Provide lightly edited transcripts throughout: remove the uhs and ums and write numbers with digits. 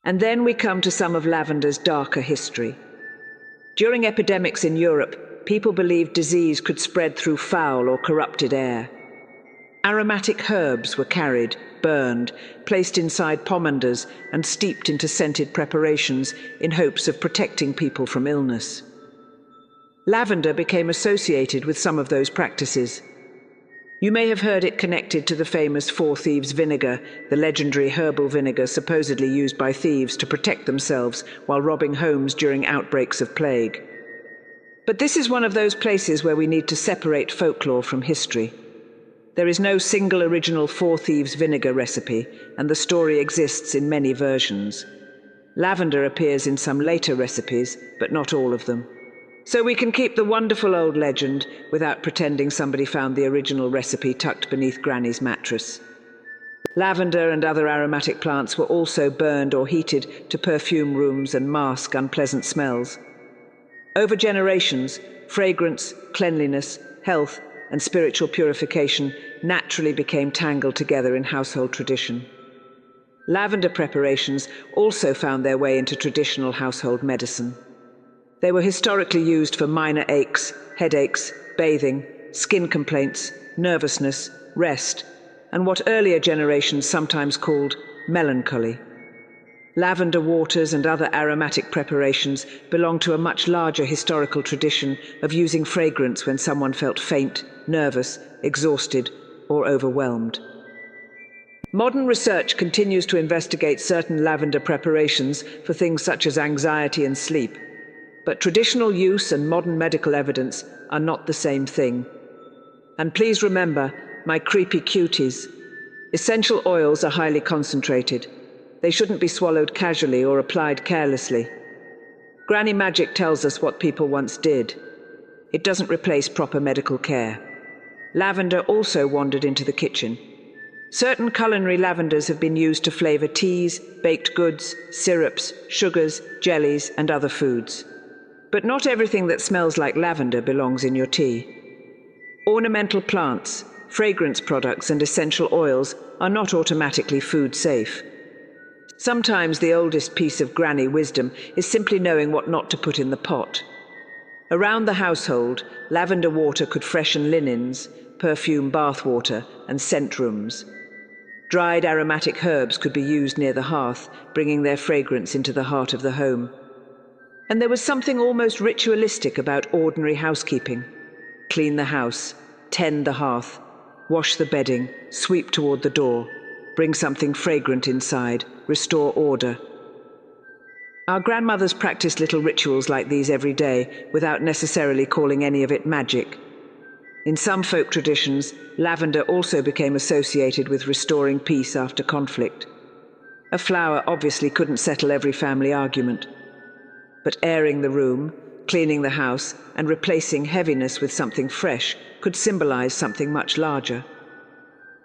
And then we come to some of lavender's darker history. During epidemics in Europe, people believed disease could spread through foul or corrupted air. Aromatic herbs were carried, burned, placed inside pomanders, and steeped into scented preparations in hopes of protecting people from illness. Lavender became associated with some of those practices. You may have heard it connected to the famous Four Thieves vinegar, the legendary herbal vinegar supposedly used by thieves to protect themselves while robbing homes during outbreaks of plague. But this is one of those places where we need to separate folklore from history. There is no single original Four Thieves vinegar recipe, and the story exists in many versions. Lavender appears in some later recipes, but not all of them. So we can keep the wonderful old legend without pretending somebody found the original recipe tucked beneath Granny's mattress. Lavender and other aromatic plants were also burned or heated to perfume rooms and mask unpleasant smells. Over generations, fragrance, cleanliness, health, and spiritual purification naturally became tangled together in household tradition. Lavender preparations also found their way into traditional household medicine. They were historically used for minor aches, headaches, bathing, skin complaints, nervousness, rest, and what earlier generations sometimes called melancholy. Lavender waters and other aromatic preparations belong to a much larger historical tradition of using fragrance when someone felt faint, nervous, exhausted, or overwhelmed. Modern research continues to investigate certain lavender preparations for things such as anxiety and sleep. But traditional use and modern medical evidence are not the same thing. And please remember, my creepy cuties, essential oils are highly concentrated. They shouldn't be swallowed casually or applied carelessly. Granny Magic tells us what people once did. It doesn't replace proper medical care. Lavender also wandered into the kitchen. Certain culinary lavenders have been used to flavor teas, baked goods, syrups, sugars, jellies, and other foods. But not everything that smells like lavender belongs in your tea. Ornamental plants, fragrance products, and essential oils are not automatically food safe. Sometimes the oldest piece of granny wisdom is simply knowing what not to put in the pot. Around the household, lavender water could freshen linens, perfume bath water, and scent rooms. Dried aromatic herbs could be used near the hearth, bringing their fragrance into the heart of the home. And there was something almost ritualistic about ordinary housekeeping. Clean the house, tend the hearth, wash the bedding, sweep toward the door, bring something fragrant inside, restore order. Our grandmothers practiced little rituals like these every day without necessarily calling any of it magic. In some folk traditions, lavender also became associated with restoring peace after conflict. A flower obviously couldn't settle every family argument. But airing the room, cleaning the house, and replacing heaviness with something fresh could symbolize something much larger.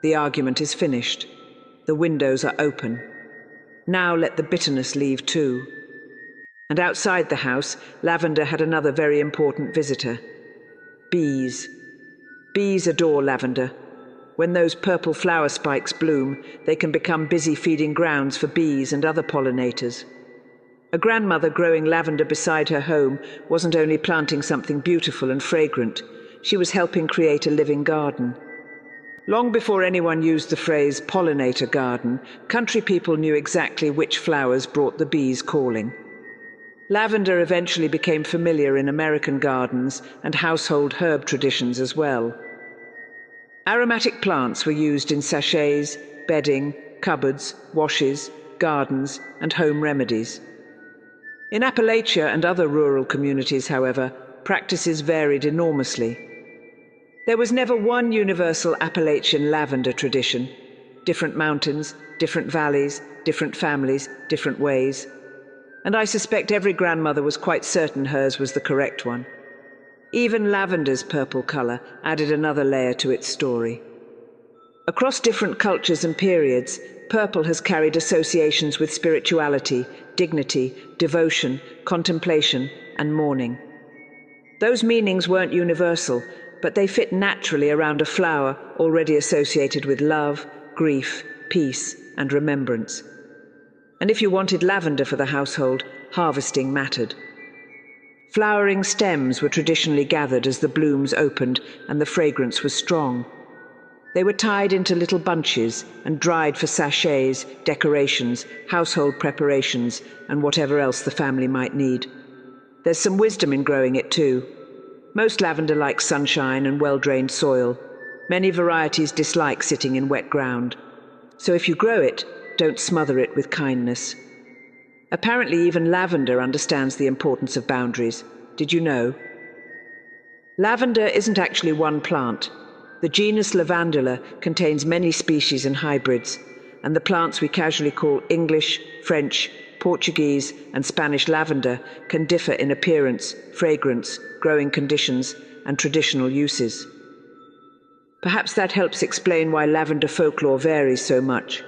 The argument is finished. The windows are open. Now let the bitterness leave too. And outside the house, lavender had another very important visitor. Bees. Bees adore lavender. When those purple flower spikes bloom, they can become busy feeding grounds for bees and other pollinators. A grandmother growing lavender beside her home wasn't only planting something beautiful and fragrant, she was helping create a living garden. Long before anyone used the phrase pollinator garden, country people knew exactly which flowers brought the bees calling. Lavender eventually became familiar in American gardens and household herb traditions as well. Aromatic plants were used in sachets, bedding, cupboards, washes, gardens, and home remedies. In Appalachia and other rural communities, however, practices varied enormously. There was never one universal Appalachian lavender tradition. Different mountains, different valleys, different families, different ways. And I suspect every grandmother was quite certain hers was the correct one. Even lavender's purple color added another layer to its story. Across different cultures and periods, purple has carried associations with spirituality, dignity, devotion, contemplation, and mourning. Those meanings weren't universal, but they fit naturally around a flower already associated with love, grief, peace, and remembrance. And if you wanted lavender for the household, harvesting mattered. Flowering stems were traditionally gathered as the blooms opened and the fragrance was strong. They were tied into little bunches and dried for sachets, decorations, household preparations, and whatever else the family might need. There's some wisdom in growing it too. Most lavender likes sunshine and well-drained soil. Many varieties dislike sitting in wet ground. So if you grow it, don't smother it with kindness. Apparently even lavender understands the importance of boundaries. Did you know? Lavender isn't actually one plant. The genus Lavandula contains many species and hybrids, and the plants we casually call English, French, Portuguese, and Spanish lavender can differ in appearance, fragrance, growing conditions, and traditional uses. Perhaps that helps explain why lavender folklore varies so much.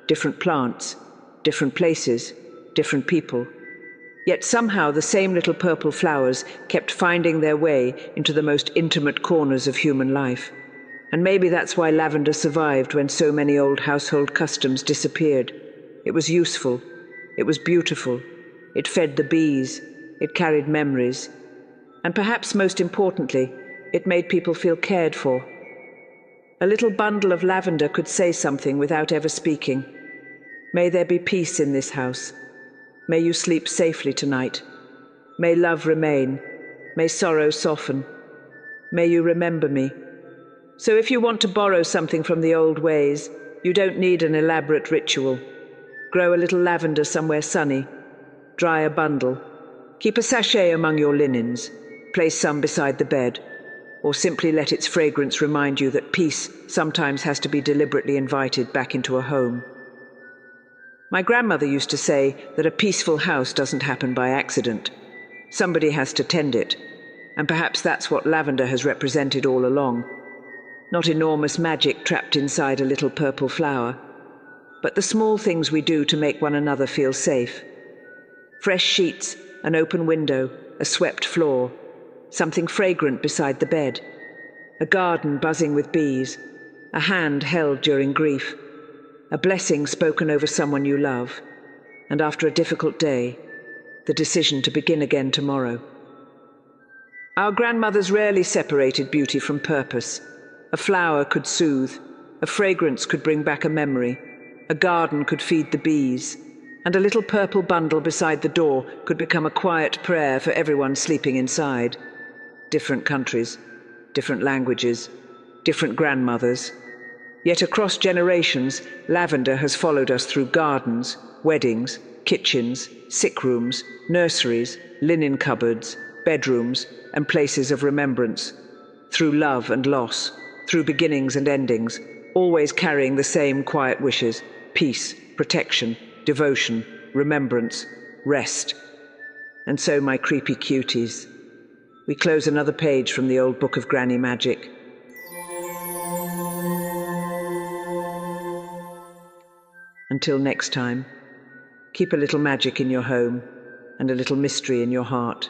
Different plants, different places, different people. Yet somehow the same little purple flowers kept finding their way into the most intimate corners of human life. And maybe that's why lavender survived when so many old household customs disappeared. It was useful. It was beautiful. It fed the bees. It carried memories. And perhaps most importantly, it made people feel cared for. A little bundle of lavender could say something without ever speaking. May there be peace in this house. May you sleep safely tonight. May love remain. May sorrow soften. May you remember me. So if you want to borrow something from the old ways, you don't need an elaborate ritual. Grow a little lavender somewhere sunny. Dry a bundle. Keep a sachet among your linens. Place some beside the bed. Or simply let its fragrance remind you that peace sometimes has to be deliberately invited back into a home. My grandmother used to say that a peaceful house doesn't happen by accident. Somebody has to tend it. And perhaps that's what lavender has represented all along. Not enormous magic trapped inside a little purple flower, but the small things we do to make one another feel safe. Fresh sheets, an open window, a swept floor, something fragrant beside the bed, a garden buzzing with bees, a hand held during grief, a blessing spoken over someone you love, and after a difficult day, the decision to begin again tomorrow. Our grandmothers rarely separated beauty from purpose. A flower could soothe, a fragrance could bring back a memory, a garden could feed the bees, and a little purple bundle beside the door could become a quiet prayer for everyone sleeping inside. Different countries, different languages, different grandmothers. Yet across generations, lavender has followed us through gardens, weddings, kitchens, sick rooms, nurseries, linen cupboards, bedrooms, and places of remembrance, through love and loss, through beginnings and endings, always carrying the same quiet wishes: peace, protection, devotion, remembrance, rest. And so, my creepy cuties, we close another page from the old book of Granny Magic. Until next time, keep a little magic in your home and a little mystery in your heart.